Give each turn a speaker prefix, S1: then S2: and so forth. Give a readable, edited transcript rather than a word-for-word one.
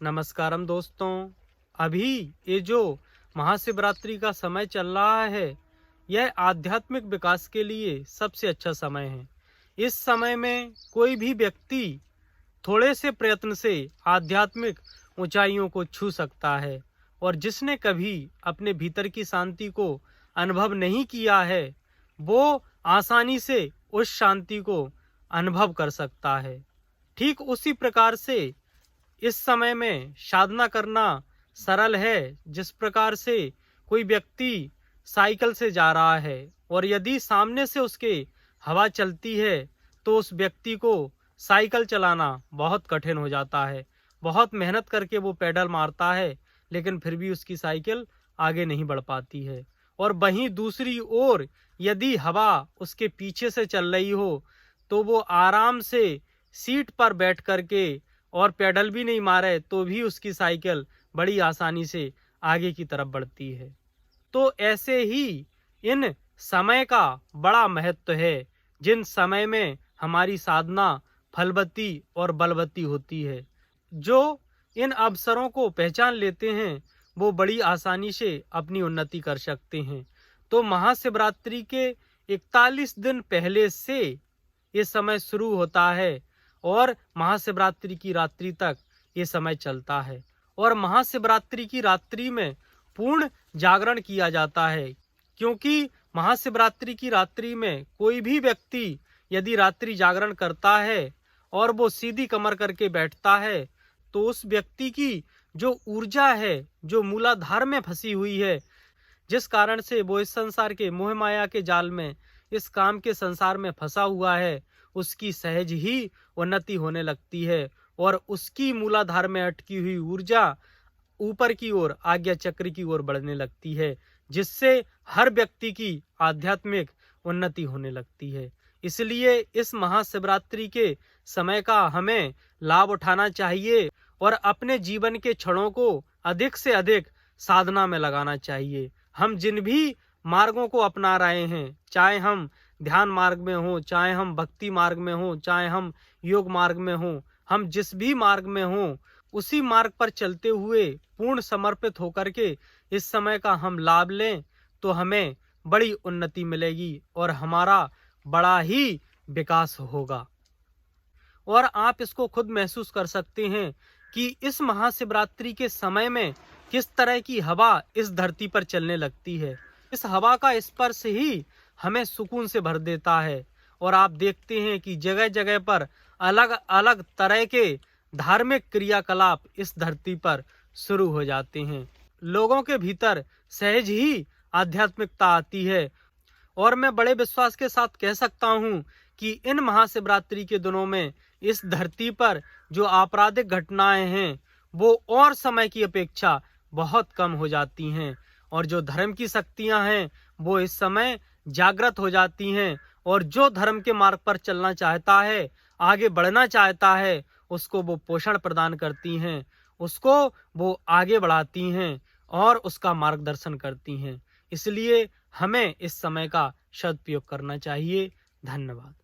S1: नमस्कारम दोस्तों। अभी ये जो महाशिवरात्रि का समय चल रहा है, यह आध्यात्मिक विकास के लिए सबसे अच्छा समय है। इस समय में कोई भी व्यक्ति थोड़े से प्रयत्न से आध्यात्मिक ऊंचाइयों को छू सकता है, और जिसने कभी अपने भीतर की शांति को अनुभव नहीं किया है, वो आसानी से उस शांति को अनुभव कर सकता है। ठीक उसी प्रकार से इस समय में साधना करना सरल है। जिस प्रकार से कोई व्यक्ति साइकिल से जा रहा है और यदि सामने से उसके हवा चलती है, तो उस व्यक्ति को साइकिल चलाना बहुत कठिन हो जाता है। बहुत मेहनत करके वो पेडल मारता है, लेकिन फिर भी उसकी साइकिल आगे नहीं बढ़ पाती है। और वहीं दूसरी ओर यदि हवा उसके पीछे से चल रही हो, तो वो आराम से सीट पर बैठ करके और पेडल भी नहीं मारे तो भी उसकी साइकिल बड़ी आसानी से आगे की तरफ बढ़ती है। तो ऐसे ही इन समय का बड़ा महत्व है, जिन समय में हमारी साधना फलवती और बलवती होती है। जो इन अवसरों को पहचान लेते हैं, वो बड़ी आसानी से अपनी उन्नति कर सकते हैं। तो महाशिवरात्रि के 41 दिन पहले से ये समय शुरू होता है और महाशिवरात्रि की रात्रि तक ये समय चलता है। और महाशिवरात्रि की रात्रि में पूर्ण जागरण किया जाता है, क्योंकि महाशिवरात्रि की रात्रि में कोई भी व्यक्ति यदि रात्रि जागरण करता है और वो सीधी कमर करके बैठता है, तो उस व्यक्ति की जो ऊर्जा है, जो मूलाधार में फंसी हुई है, जिस कारण से वो इस संसार के मोह माया के जाल में, इस काम के संसार में फंसा हुआ है, उसकी सहज ही उन्नति होने लगती है और उसकी मूलाधार में अटकी हुई ऊर्जा ऊपर की ओर आज्ञा चक्र की ओर बढ़ने लगती है, जिससे हर व्यक्ति की आध्यात्मिक उन्नति होने लगती है। इसलिए इस महाशिवरात्रि के समय का हमें लाभ उठाना चाहिए और अपने जीवन के क्षणों को अधिक से अधिक साधना में लगाना चाहिए। हम जिन भी मार्गों को अपना रहे हैं, चाहे हम ध्यान मार्ग में हो, चाहे हम भक्ति मार्ग में हो, चाहे हम योग मार्ग में हो, हम जिस भी मार्ग में हो, उसी मार्ग पर चलते हुए पूर्ण समर्पित होकर के इस समय का हम लाभ लें, तो हमें बड़ी उन्नति मिलेगी और हमारा बड़ा ही विकास होगा। और आप इसको खुद महसूस कर सकते हैं कि इस महाशिवरात्रि के समय में किस तरह की हवा इस धरती पर चलने लगती है। इस हवा का स्पर्श ही हमें सुकून से भर देता है। और आप देखते हैं कि जगह जगह पर अलग अलग तरह के धार्मिक क्रियाकलाप इस धरती पर शुरू हो जाते हैं। लोगों के भीतर सहज ही आध्यात्मिकता आती है। और मैं बड़े विश्वास के साथ कह सकता हूँ कि इन महाशिवरात्रि के दिनों में इस धरती पर जो आपराधिक घटनाएं हैं, वो और समय की अपेक्षा बहुत कम हो जाती हैं। और जो धर्म की शक्तियां हैं, वो इस समय जागृत हो जाती हैं। और जो धर्म के मार्ग पर चलना चाहता है, आगे बढ़ना चाहता है, उसको वो पोषण प्रदान करती हैं, उसको वो आगे बढ़ाती हैं और उसका मार्गदर्शन करती हैं। इसलिए हमें इस समय का सदुपयोग करना चाहिए। धन्यवाद।